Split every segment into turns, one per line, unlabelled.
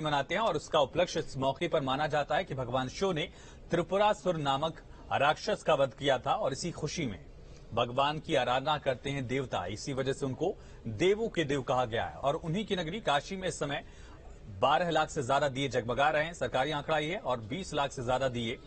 मनाते हैं और उसका उपलक्ष्य इस मौके पर माना जाता है कि भगवान शिव ने त्रिपुरासुर नामक राक्षस का वध किया था और इसी खुशी में भगवान की आराधना करते हैं देवता। इसी वजह से उनको देवों के देव कहा गया है और उन्हीं की नगरी काशी में इस समय 12 लाख से ज्यादा दिए जगमगा रहे हैं। सरकारी आंकड़ा ये है और 20 लाख से ज्यादा दिए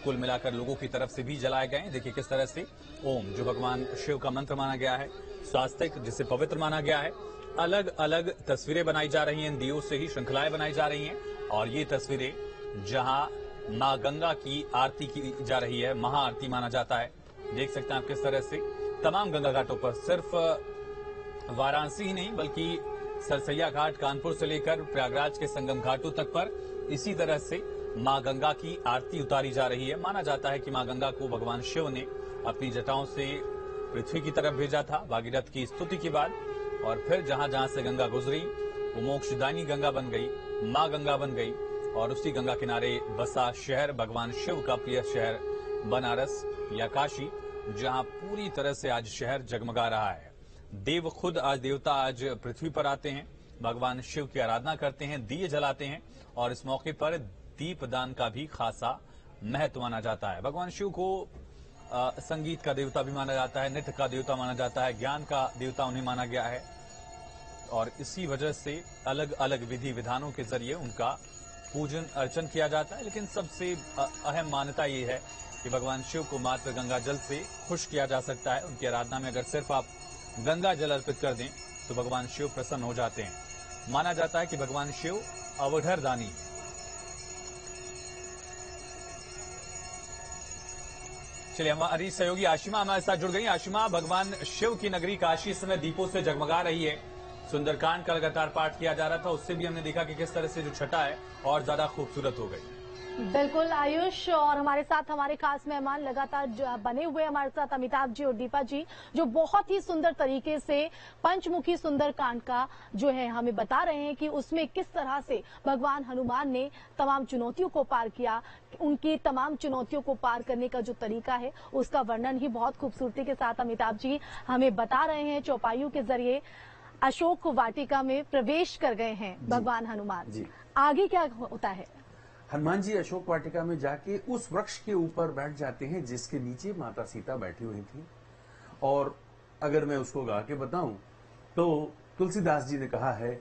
कुल मिलाकर लोगों की तरफ से भी जलाए गए हैं। देखिए किस तरह से ओम, जो भगवान शिव का मंत्र माना गया है, स्वास्तिक जिसे पवित्र माना गया है, अलग अलग तस्वीरें बनाई जा रही हैं। इन दियों से ही श्रृंखलाएं बनाई जा रही हैं और ये तस्वीरें जहां मां गंगा की आरती की जा रही है, महाआरती माना जाता है। देख सकते हैं आप किस तरह से तमाम गंगा घाटों पर, सिर्फ वाराणसी ही नहीं बल्कि सरसैया घाट, कानपुर से लेकर प्रयागराज के संगम घाटों तक पर इसी तरह से मां गंगा की आरती उतारी जा रही है। माना जाता है कि मां गंगा को भगवान शिव ने अपनी जटाओं से पृथ्वी की तरफ भेजा था भागीरथ की स्तुति के बाद, और फिर जहां जहां से गंगा गुजरी वो मोक्षदायिनी गंगा बन गई, मां गंगा बन गई और उसी गंगा किनारे बसा शहर भगवान शिव का प्रिय शहर बनारस या काशी, जहां पूरी तरह से आज शहर जगमगा रहा है। देव खुद आज, देवता आज पृथ्वी पर आते हैं, भगवान शिव की आराधना करते हैं, दिए जलाते हैं और इस मौके पर दीपदान का भी खासा महत्व माना जाता है। भगवान शिव को संगीत का देवता भी माना जाता है, नृत्य का देवता माना जाता है, ज्ञान का देवता उन्हें माना गया है और इसी वजह से अलग अलग विधि विधानों के जरिए उनका पूजन अर्चन किया जाता है। लेकिन सबसे अहम मान्यता ये है कि भगवान शिव को मात्र गंगा जल से खुश किया जा सकता है। उनकी आराधना में अगर सिर्फ आप गंगा जल अर्पित कर दें तो भगवान शिव प्रसन्न हो जाते हैं। माना जाता है कि भगवान शिव अवघर दानी। चलिए हमारी सहयोगी आशिमा हमारे साथ जुड़ गई। आशिमा, भगवान शिव की नगरी काशी इस समय दीपों से जगमगा रही है। सुंदरकांड का लगातार पाठ किया जा रहा था, उससे भी हमने देखा कि किस तरह से जो छटा है और ज्यादा खूबसूरत हो गई।
बिल्कुल आयुष, और हमारे साथ हमारे खास मेहमान लगातार बने हुए हमारे साथ अमिताभ जी और दीपा जी, जो बहुत ही सुंदर तरीके से पंचमुखी सुंदरकांड का जो है हमें बता रहे हैं कि उसमें किस तरह से भगवान हनुमान ने तमाम चुनौतियों को पार किया। उनकी तमाम चुनौतियों को पार करने का जो तरीका है उसका वर्णन ही बहुत खूबसूरती के साथ अमिताभ जी हमें बता रहे हैं। चौपाइयों के जरिए अशोक वाटिका में प्रवेश कर गए हैं भगवान हनुमान। आगे क्या होता है?
हनुमान जी अशोक वाटिका में जाके उस वृक्ष के ऊपर बैठ जाते हैं जिसके नीचे माता सीता बैठी हुई थी। और अगर मैं उसको गा के बताऊं तो तुलसीदास जी ने कहा है,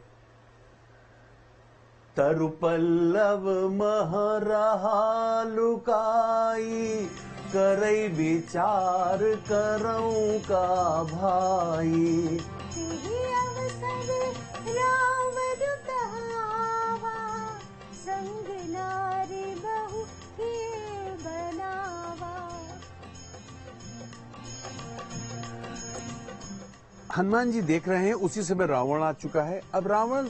तरु पल्लव महरहा लुकाई, करई विचार करऊं का भाई। हनुमान जी देख रहे हैं उसी समय रावण आ चुका है। अब रावण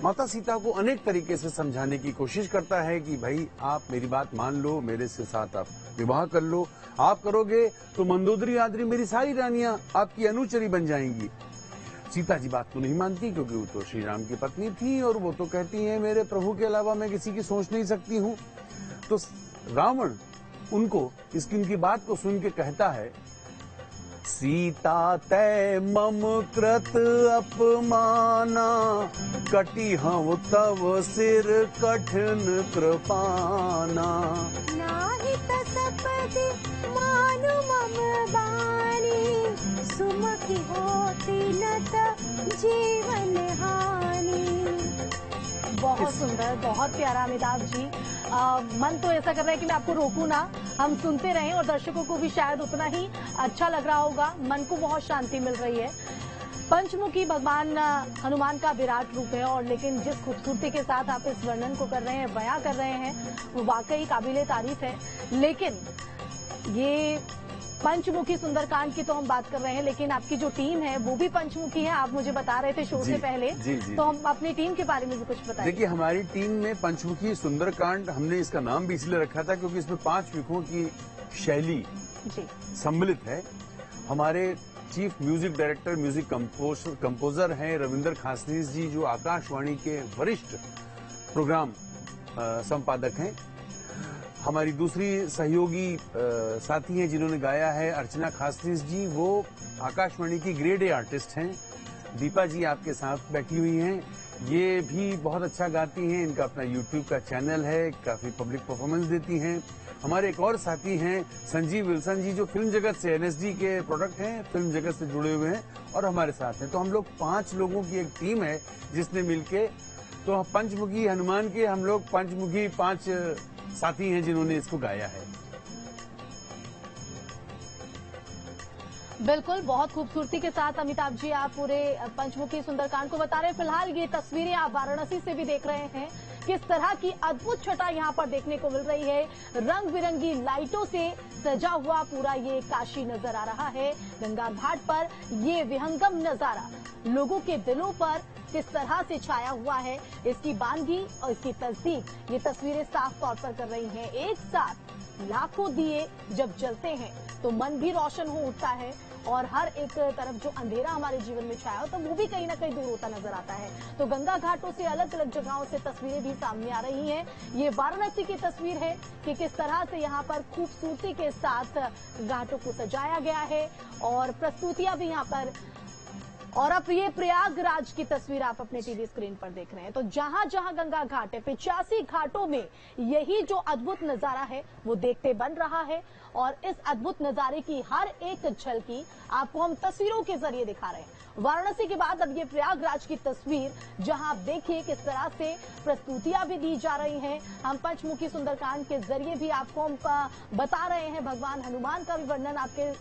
माता सीता को अनेक तरीके से समझाने की कोशिश करता है कि भाई आप मेरी बात मान लो, मेरे से साथ आप विवाह कर लो, आप करोगे तो मंदोदरी आदरी मेरी सारी रानियां आपकी अनुचरी बन जाएंगी। सीता जी बात तो नहीं मानती क्योंकि वो तो श्री राम की पत्नी थी और वो तो कहती है मेरे प्रभु के अलावा मैं किसी की सोच नहीं सकती हूँ। तो रावण उनको उनकी बात को सुन के कहता है, सीता तय मम कृत अपमाना, कटी हूँ तव सिर कठिन कृपाना।
नाहित सपदि मानु मम बानी, सुमति होती न त जीवन हानि।
बहुत सुंदर, बहुत प्यारा अमिताभ जी। मन तो ऐसा कर रहा है कि मैं आपको रोकूं ना, हम सुनते रहें और दर्शकों को भी शायद उतना ही अच्छा लग रहा होगा। मन को बहुत शांति मिल रही है। पंचमुखी भगवान हनुमान का विराट रूप है और लेकिन जिस खूबसूरती के साथ आप इस वर्णन को कर रहे हैं, बयां कर रहे हैं, वो वाकई काबिले तारीफ है। लेकिन ये पंचमुखी सुंदरकांड की तो हम बात कर रहे हैं, लेकिन आपकी जो टीम है वो भी पंचमुखी है, आप मुझे बता रहे थे शो से पहले। जी। तो हम अपनी टीम के बारे में भी कुछ बताएं।
देखिए हमारी टीम में पंचमुखी सुंदरकांड, हमने इसका नाम भी इसलिए रखा था क्योंकि इसमें 5 मुखों की शैली सम्मिलित है। हमारे chief music director, music composer हैं रविंदर खासनीस जी, जो आकाशवाणी के वरिष्ठ प्रोग्राम संपादक हैं। हमारी दूसरी सहयोगी साथी हैं जिन्होंने गाया है, अर्चना खासनीस जी, वो आकाशवाणी की ग्रेड ए आर्टिस्ट हैं। दीपा जी आपके साथ बैठी हुई हैं, ये भी बहुत अच्छा गाती हैं, इनका अपना यूट्यूब का चैनल है, काफी पब्लिक परफॉर्मेंस देती हैं। हमारे एक और साथी हैं संजीव विल्सन जी, जो फिल्म जगत से एनएसडी के प्रोडक्ट हैं, फिल्म जगत से जुड़े हुए हैं और हमारे साथ हैं। तो हम लोग 5 लोगों की एक टीम है जिसने मिलके, तो पंचमुखी हनुमान के हम लोग पंचमुखी 5 साथी हैं जिन्होंने इसको गाया है।
बिल्कुल, बहुत खूबसूरती के साथ अमिताभ जी आप पूरे पंचमुखी सुंदरकांड को बता रहे हैं। फिलहाल ये तस्वीरें आप वाराणसी से भी देख रहे हैं, किस तरह की अद्भुत छटा यहाँ पर देखने को मिल रही है। रंग बिरंगी लाइटों से सजा हुआ पूरा ये काशी नजर आ रहा है। गंगा घाट पर ये विहंगम नजारा लोगों के दिलों पर किस तरह से छाया हुआ है, इसकी बानगी और इसकी तस्दीक ये तस्वीरें साफ तौर पर कर रही हैं। एक साथ लाखों दिए जब जलते हैं तो मन भी रोशन हो उठता है और हर एक तरफ जो अंधेरा हमारे जीवन में छाया हो तो वो भी कहीं ना कहीं दूर होता नजर आता है। तो गंगा घाटों से अलग अलग जगहों से तस्वीरें भी सामने आ रही हैं। ये वाराणसी की तस्वीर है कि किस तरह से यहाँ पर खूबसूरती के साथ घाटों को सजाया गया है और प्रस्तुतियां भी यहाँ पर। और अब ये प्रयागराज की तस्वीर आप अपने टीवी स्क्रीन पर देख रहे हैं। तो जहां जहां गंगा घाट है, 85 घाटों में यही जो अद्भुत नजारा है वो देखते बन रहा है और इस अद्भुत नजारे की हर एक झलकी आपको हम तस्वीरों के जरिए दिखा रहे हैं। वाराणसी के बाद अब ये प्रयागराज की तस्वीर, जहां आप देखिए किस तरह से प्रस्तुतियां भी दी जा रही हैं। हम पंचमुखी सुंदरकांड के जरिए भी आपको हम बता रहे हैं, भगवान हनुमान का भी वर्णन आपके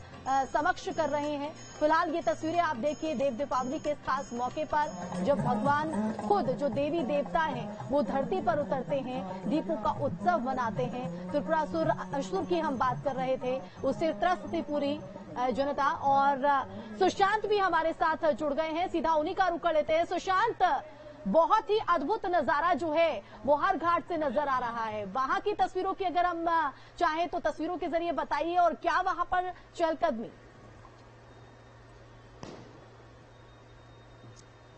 समक्ष कर रहे हैं। फिलहाल ये तस्वीरें आप देखिए देव दीपावली के खास मौके पर, जब भगवान खुद जो देवी देवता हैं वो धरती पर उतरते हैं, दीपों का उत्सव मनाते हैं। त्रिपुरासुर असुर की हम बात कर रहे थे, उससे त्रस्त थी पूरी जनता। और सुशांत भी हमारे साथ जुड़ गए हैं, सीधा उन्हीं का रुख कर लेते हैं। सुशांत, बहुत ही अद्भुत नजारा जो है वो हर घाट से नजर आ रहा है। वहां की तस्वीरों की अगर हम चाहें तो तस्वीरों के जरिए बताइए, और क्या वहां पर चहलकदमी?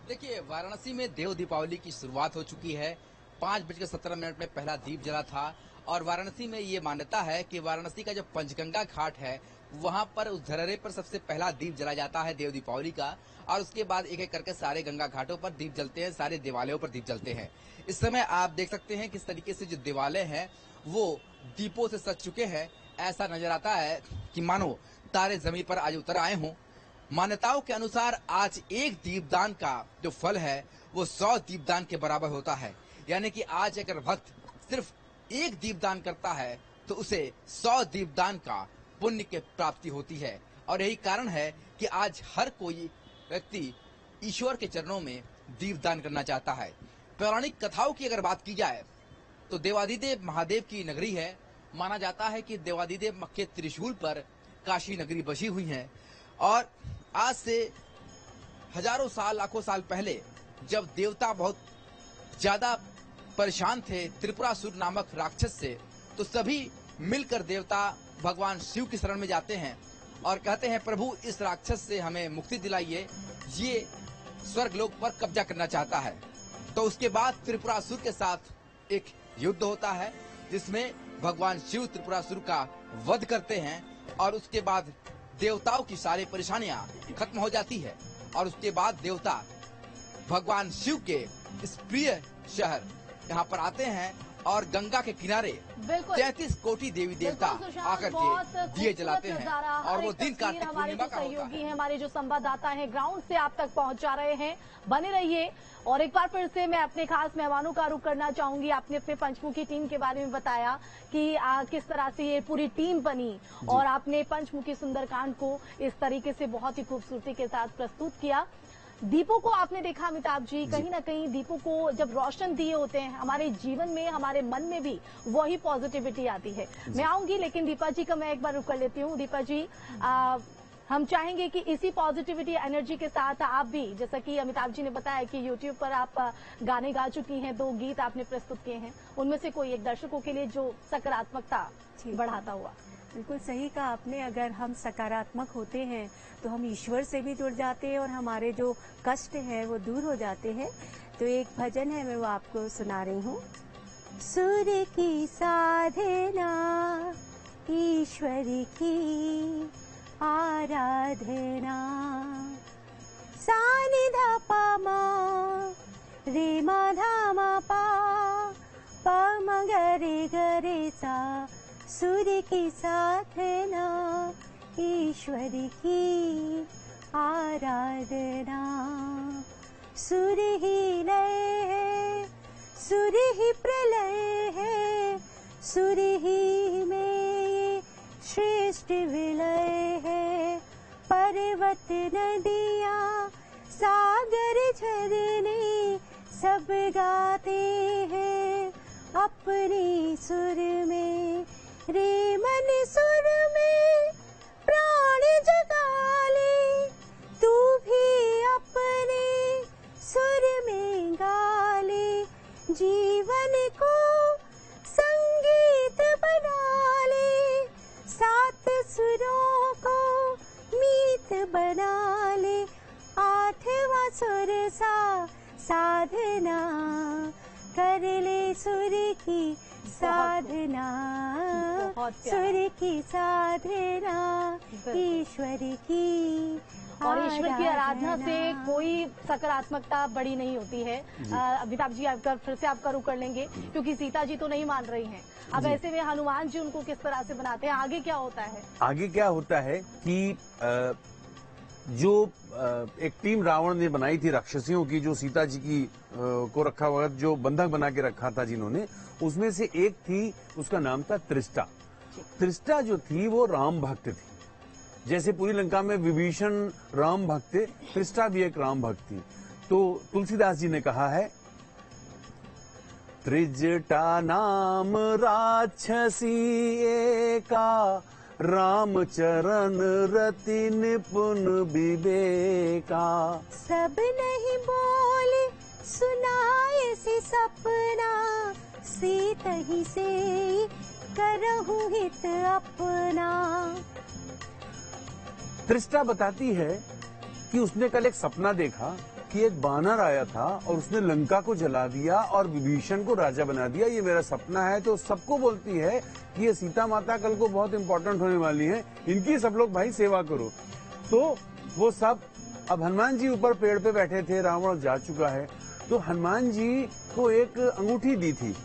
देखिए, वाराणसी में देव दीपावली की शुरुआत हो चुकी है। 5:17 में पहला दीप जला था और वाराणसी में ये मान्यता है कि वाराणसी का जो पंचगंगा घाट है वहां पर उस धरहरे पर सबसे पहला दीप जला जाता है देव दीपावली का, और उसके बाद एक एक करके सारे गंगा घाटों पर दीप जलते हैं, सारे देवालयों पर दीप जलते हैं। इस समय आप देख सकते हैं किस तरीके से जो देवालय हैं वो दीपों से सज चुके हैं। ऐसा नजर आता है कि मानो तारे जमीन पर आज उतर आए हों। मान्यताओं के अनुसार आज एक दीपदान का जो फल है वो 100 दीपदान के बराबर होता है। यानी कि आज अगर भक्त सिर्फ एक दीपदान करता है तो उसे 100 दीपदान का पुण्य की प्राप्ति होती है। और यही कारण है कि आज हर कोई व्यक्ति ईश्वर के चरणों में दीपदान करना चाहता है। पौराणिक कथाओं की अगर बात की जाए तो देवादिदेव महादेव की नगरी है। माना जाता है कि देवादिदेव मक्के त्रिशूल पर काशी नगरी बसी हुई है। और आज से हजारों साल, लाखों साल पहले जब देवता बहुत ज्यादा परेशान थे त्रिपुरासुर नामक राक्षस से, तो सभी मिलकर देवता भगवान शिव की शरण में जाते हैं और कहते हैं, प्रभु इस राक्षस से हमें मुक्ति दिलाइए, ये स्वर्ग लोक पर कब्जा करना चाहता है। तो उसके बाद त्रिपुरासुर के साथ एक युद्ध होता है जिसमें भगवान शिव त्रिपुरासुर का वध करते हैं और उसके बाद देवताओं की सारी परेशानियां खत्म हो जाती है। और उसके बाद देवता भगवान शिव के इस प्रिय शहर यहाँ पर आते हैं और गंगा के किनारे 33 कोटि देवी देवता आकर के दिए जलाते हैं और वो दिन कार्तिक पूर्णिमा का होता है।
हमारे जो संवाददाता हैं ग्राउंड से आप तक पहुंचा रहे हैं, बने रहिए। और एक बार फिर से मैं अपने खास मेहमानों का रुख करना चाहूंगी। आपने अपने पंचमुखी टीम के बारे में बताया कि किस तरह से ये पूरी टीम बनी और आपने पंचमुखी सुंदरकांड को इस तरीके से बहुत ही खूबसूरती के साथ प्रस्तुत किया। दीपों को आपने देखा अमिताभ जी, कहीं ना कहीं दीपों को जब रोशन दिए होते हैं हमारे जीवन में, हमारे मन में भी वही पॉजिटिविटी आती है। मैं आऊंगी, लेकिन दीपा जी का मैं एक बार रुक कर लेती हूँ। दीपा जी, हम चाहेंगे कि इसी पॉजिटिविटी एनर्जी के साथ आप भी, जैसा कि अमिताभ जी ने बताया कि यूट्यूब पर आप गाने गा चुकी हैं, 2 गीत आपने प्रस्तुत किए हैं, उनमें से कोई एक दर्शकों के लिए जो सकारात्मकता बढ़ाता हुआ।
बिल्कुल सही कहा आपने। अगर हम सकारात्मक होते हैं तो हम ईश्वर से भी जुड़ जाते हैं और हमारे जो कष्ट है वो दूर हो जाते हैं। तो एक भजन है, मैं वो आपको सुना रही हूँ। सूर्य की साधना ईश्वर की आराधना, सानिधा पामा रे मा धा मा पा पा म ग रे सा सुर की साधना ईश्वर की आराधना। सुर ही लय है सुर ही प्रलय है सुर ही में श्रेष्ठ विलय है। पर्वत नदियाँ सागर झरने सब गाते हैं अपने सुर में। रे मन सुर में प्राण जगा ले तू भी अपने सुर में गा ले। जीवन को संगीत बना ले सात सुरों को मीत बना ले। आठवां सुर सा साधना कर ले सुर की साधना।
बहुत प्यारा।
सुर की साधना ईश्वर की
और ईश्वर की आराधना से कोई सकारात्मकता बड़ी नहीं होती है। अमिताभ जी आपका फिर से आपका रुख कर लेंगे क्योंकि सीता जी तो नहीं मान रही हैं। अब ऐसे में हनुमान जी उनको किस तरह से बनाते हैं, आगे क्या होता है?
आगे क्या होता है कि जो एक टीम रावण ने बनाई थी राक्षसियों की, जो सीता जी की को रखा हुआ, जो बंधक बना के रखा था जिन्होंने, उसमें से एक थी, उसका नाम था त्रिष्टा। त्रिष्टा जो थी वो राम भक्त थी। जैसे पूरी लंका में विभीषण राम भक्त थे, त्रिष्टा भी एक राम भक्त थी। तो तुलसीदास जी ने कहा है, त्रिजटा नाम राक्षसी एका राम चरण रति निपुण विवेका।
सब नहीं बोले सुनाए सी सपना सीत ही से करहु हित अपना।
त्रिष्टा बताती है कि उसने कल एक सपना देखा कि एक बानर आया था और उसने लंका को जला दिया और विभीषण को राजा बना दिया। ये मेरा सपना है। तो सबको बोलती है कि ये सीता माता कल को बहुत इंपॉर्टेंट होने वाली हैं, इनकी सब लोग भाई सेवा करो। तो वो सब, अब हनुमान जी ऊपर पेड़ पे बैठे थे, रावण जा चुका है, तो हनुमान जी को एक अंगूठी दी थी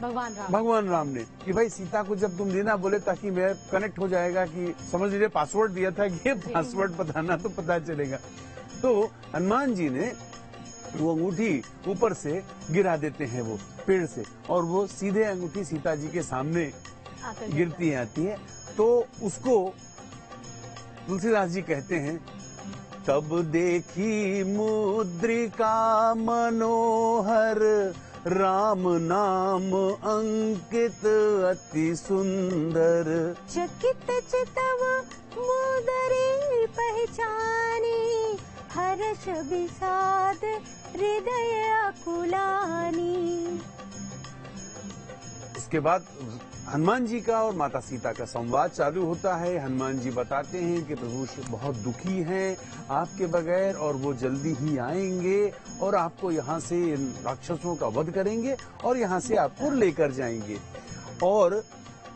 भगवान राम ने कि भाई सीता को जब तुम देना, बोले ताकि मैं कनेक्ट हो जाएगा, कि समझ लीजिए पासवर्ड दिया था कि ये पासवर्ड बताना तो पता चलेगा। तो हनुमान जी ने वो अंगूठी ऊपर से गिरा देते हैं वो पेड़ से, और वो सीधे अंगूठी सीता जी के सामने गिरती आती है। तो उसको तुलसीदास जी कहते हैं, तब देखी मुद्रिका मनोहर राम नाम अंकित अति सुंदर।
चकित चितव मुदरी पहचानी हर्ष विषाद हृदय अकुलानी।
इसके बाद हनुमान जी का और माता सीता का संवाद चालू होता है। हनुमान जी बताते हैं कि प्रभु बहुत दुखी हैं आपके बगैर, और वो जल्दी ही आएंगे और आपको यहाँ से, इन राक्षसों का वध करेंगे और यहाँ से आपको लेकर जाएंगे। और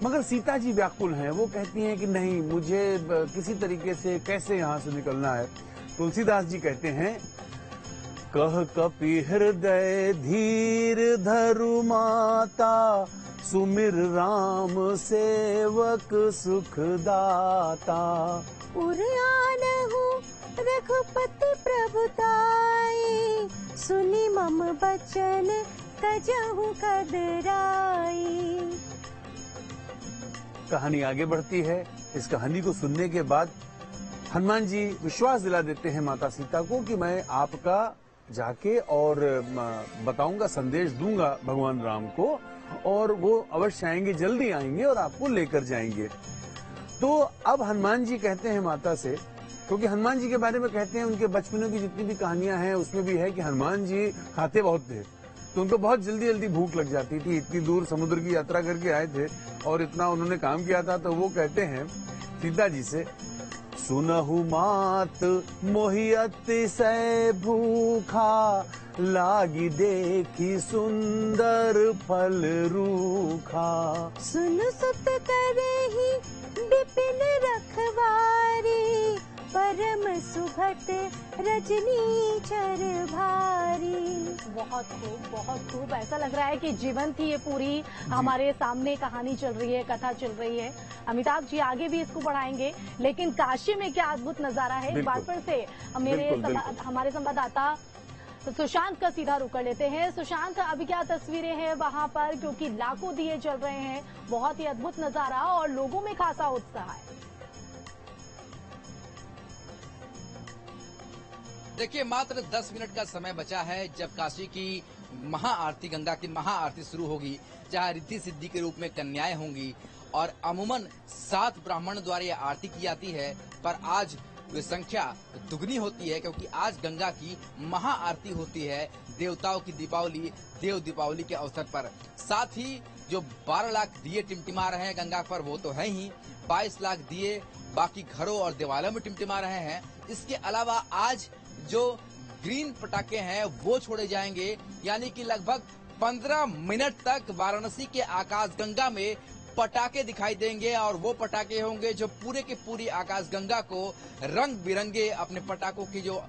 मगर सीता जी व्याकुल हैं, वो कहती हैं कि नहीं, मुझे किसी तरीके से कैसे यहाँ से निकलना है। तुलसीदास जी कहते हैं, कह कपि हृदय धीर धरु माता सुमिर राम सेवक सुखदाता।
उर आनहु रघुपति प्रभुताई सुनि मम बचन तजहु कदराई।
कहानी आगे बढ़ती है। इस कहानी को सुनने के बाद हनुमान जी विश्वास दिला देते हैं माता सीता को कि मैं आपका जाके और बताऊंगा, संदेश दूंगा भगवान राम को, और वो अवश्य आएंगे, जल्दी आएंगे और आपको लेकर जाएंगे। तो अब हनुमान जी कहते हैं माता से, क्योंकि हनुमान जी के बारे में कहते हैं उनके बचपनों की जितनी भी कहानियां हैं उसमें भी है कि हनुमान जी खाते बहुत थे, तो उनको बहुत जल्दी जल्दी भूख लग जाती थी। इतनी दूर समुद्र की यात्रा करके आए थे और इतना उन्होंने काम किया था। तो वो कहते हैं सीता जी से, सुनहु मात मोहि अतिशय भूखा लागी देखी सुंदर फल रूखा।
सुन सुत करहि विपिन रखवारी परम सुभट रजनी चर भारी।
बहुत खूब। ऐसा लग रहा है कि जीवन थी ये पूरी, हमारे सामने कहानी चल रही है, कथा चल रही है। अमिताभ जी आगे भी इसको बढ़ाएंगे, लेकिन काशी में क्या अद्भुत नजारा है, एक बार फिर से हमारे संवाददाता सुशांत का सीधा रुख कर लेते हैं। सुशांत, अभी क्या तस्वीरें हैं वहां पर, क्योंकि लाखों दिए जल रहे हैं, बहुत ही अद्भुत नजारा और लोगों में खासा उत्साह है।
देखिए, मात्र 10 मिनट का समय बचा है जब काशी की महाआरती, गंगा की महाआरती शुरू होगी, जहां रिद्धि सिद्धि के रूप में कन्याएं होंगी और अमूमन 7 ब्राह्मण द्वारा यह आरती की जाती है। पर आज ये संख्या दुगनी होती है, क्योंकि आज गंगा की महाआरती होती है देवताओं की दीपावली, देव दीपावली के अवसर पर। साथ ही जो 12 लाख दिए टिमटिमा रहे हैं गंगा पर, वो तो है ही, 22 लाख दिए बाकी घरों और देवालयों में टिमटिमा रहे हैं। इसके अलावा आज जो ग्रीन पटाखे हैं वो छोड़े जाएंगे, यानी कि लगभग 15 मिनट तक वाराणसी के आकाशगंगा में पटाखे दिखाई देंगे और वो पटाखे होंगे जो पूरे के पूरी आकाशगंगा को रंग बिरंगे अपने पटाखों की जो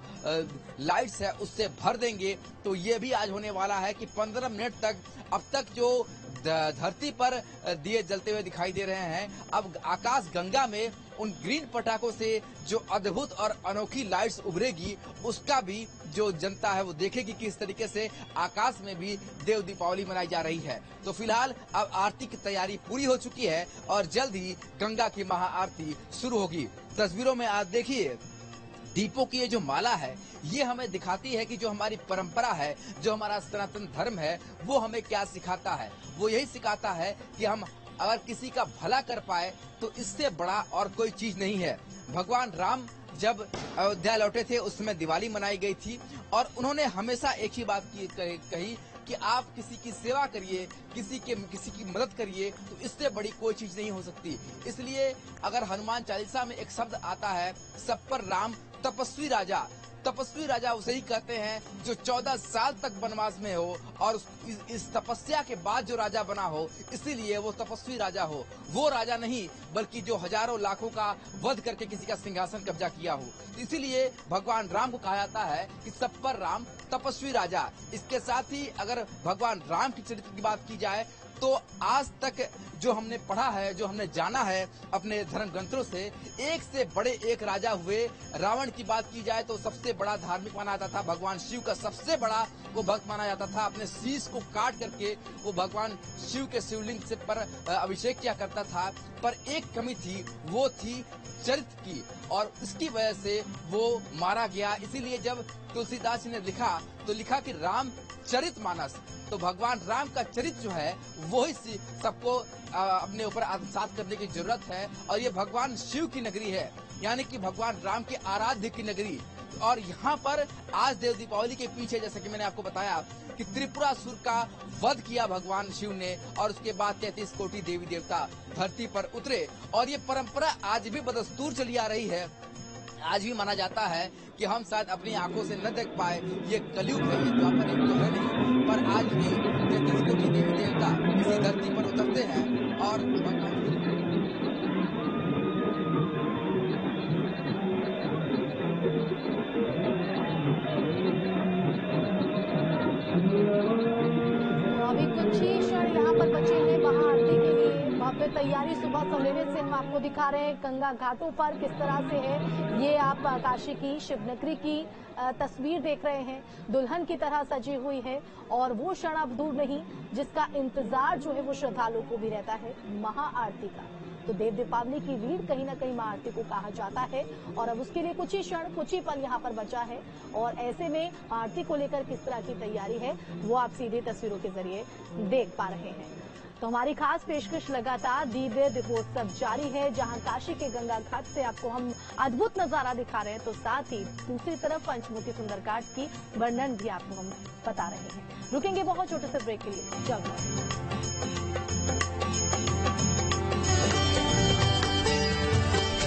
लाइट्स है उससे भर देंगे। तो ये भी आज होने वाला है कि 15 मिनट तक, अब तक जो धरती पर दिए जलते हुए दिखाई दे रहे हैं, अब आकाश गंगा में उन ग्रीन पटाखों से जो अद्भुत और अनोखी लाइट्स उभरेगी, उसका भी जो जनता है वो देखेगी कि किस तरीके से आकाश में भी देव दीपावली मनाई जा रही है। तो फिलहाल अब आरती की तैयारी पूरी हो चुकी है और जल्द ही गंगा की महाआरती शुरू होगी। तस्वीरों में आप देखिए, दीपों की ये जो माला है ये हमें दिखाती है कि जो हमारी परंपरा है, जो हमारा सनातन धर्म है, वो हमें क्या सिखाता है। वो यही सिखाता है कि हम अगर किसी का भला कर पाए तो इससे बड़ा और कोई चीज नहीं है। भगवान राम जब अयोध्या लौटे थे उस समय दिवाली मनाई गई थी और उन्होंने हमेशा एक ही बात कही कि आप किसी की सेवा करिए, किसी की मदद करिए, तो इससे बड़ी कोई चीज नहीं हो सकती। इसलिए अगर हनुमान चालीसा में एक शब्द आता है, सब पर राम तपस्वी राजा, तपस्वी राजा उसे ही कहते हैं जो 14 साल तक वनवास में हो और इस तपस्या के बाद जो राजा बना हो, इसीलिए वो तपस्वी राजा हो। वो राजा नहीं बल्कि जो हजारों लाखों का वध करके किसी का सिंहासन कब्जा किया हो। इसीलिए भगवान राम को कहा जाता है कि सब पर राम तपस्वी राजा। इसके साथ ही अगर भगवान राम की चरित्र की बात की जाए तो आज तक जो हमने पढ़ा है, जो हमने जाना है अपने धर्म ग्रंथों से, एक से बड़े एक राजा हुए। रावण की बात की जाए तो सबसे बड़ा धार्मिक माना जाता था, भगवान शिव का सबसे बड़ा वो भक्त माना जाता था। अपने शीश को काट करके वो भगवान शिव के शिवलिंग से पर अभिषेक किया करता था। पर एक कमी थी, वो थी चरित्र की, और इसकी वजह से वो मारा गया। इसीलिए जब तुलसीदास जी ने लिखा तो लिखा कि राम चरित मानस, तो भगवान राम का चरित्र जो है वो ही सबको अपने ऊपर आत्मसात करने की जरूरत है। और ये भगवान शिव की नगरी है, यानी कि भगवान राम के आराध्य की नगरी। और यहाँ पर आज देव दीपावली के पीछे, जैसे कि मैंने आपको बताया कि त्रिपुरासुर का वध किया भगवान शिव ने, और उसके बाद 33 कोटि देवी देवता धरती पर उतरे। और ये परंपरा आज भी बदस्तूर चली आ रही है। आज भी माना जाता है कि हम शायद अपनी आंखों से न देख पाए, ये कलयुग है, ये द्वापर युग तो है नहीं, पर आज भी 33 कोटि देवी देवता इसी धरती पर उतरते हैं। और
अभी कुछ ही क्षण यहाँ पर बचे हैं महाआरती के लिए। भव्य तैयारी सुबह सवेरे से हम आपको दिखा रहे हैं गंगा घाटों पर किस तरह से है। ये आप काशी की शिवनगरी की तस्वीर देख रहे हैं, दुल्हन की तरह सजी हुई है और वो क्षण अब दूर नहीं जिसका इंतजार जो है वो श्रद्धालुओं को भी रहता है, महाआरती का। तो देव दीपावली की रीढ़ कहीं ना कहीं महाआरती को कहा जाता है और अब उसके लिए कुछ ही क्षण, कुछ ही पल यहाँ पर बचा है। और ऐसे में आरती को लेकर किस तरह की तैयारी है वो आप सीधी तस्वीरों के जरिए देख पा रहे हैं। तो हमारी खास पेशकश लगातार दिव्य दीपोत्सव जारी है, जहां काशी के गंगा घाट से आपको हम अद्भुत नजारा दिखा रहे हैं, तो साथ ही दूसरी तरफ पंचमुखी सुंदरकांड की वर्णन भी आपको हम बता रहे हैं। रुकेंगे बहुत छोटे से ब्रेक के लिए, जल्द।